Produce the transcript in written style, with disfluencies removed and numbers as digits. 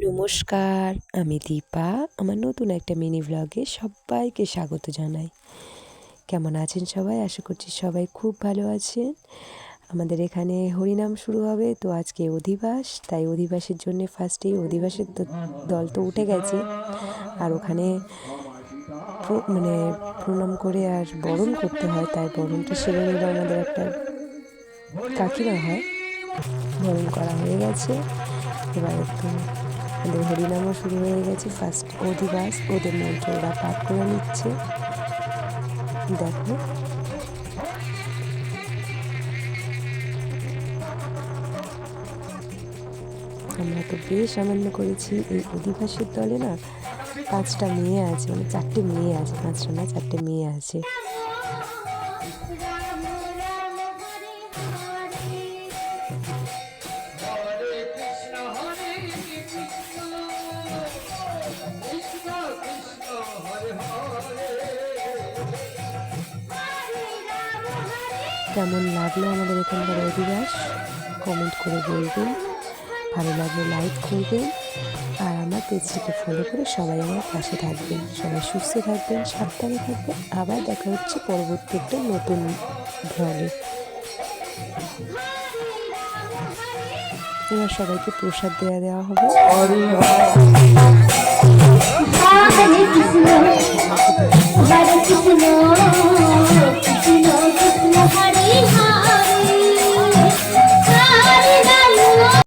নমস্কার, আমি দীপা। আমার নতুন একটা মিনি ভ্লগে সবাইকে স্বাগত জানাই। কেমন আছেন সবাই? আশা করছি সবাই খুব ভালো আছেন। আমাদের এখানে হরিনাম শুরু হবে, তো আজকে অধিবাস, তাই অধিবাসের জন্য ফার্স্টেই অধিবাসের দল তো উঠে গেছে, আর ওখানে প্রণাম করে আর বরণ করতে হয়, তাই বরণটা সেরে নিল। আমাদের একটা কাকিমা হয়, বরণ করা হয়ে গেছে। এবার একটু আমাদের হরিনামও শুরু হয়ে গেছে। ফার্স্ট অধিবাস, ওদের মন্ত্র ওরা পাঠ করে নিচ্ছে। দেখো, আমরা তো বেশ আনন্দ করেছি। এই অধিবাসের দলে না 5টা মেয়ে আছে, মানে 4টে মেয়ে আছে, 5টা না 4টে মেয়ে আছে। কেমন লাগলো আমাদের এখানকার অধিবাস কমেন্ট করে বলবেন। ভালো লাগলে লাইক করবেন, আর আমার পেজটিকে ফলো করে সবাই আমার পাশে থাকবেন। সবাই সুস্থ থাকবেন, সাবধানে থাকবেন। আবার দেখা হচ্ছে পরবর্তী একটা নতুন ভ্লগে। এবার সবাইকে প্রসাদ দেওয়া হবে।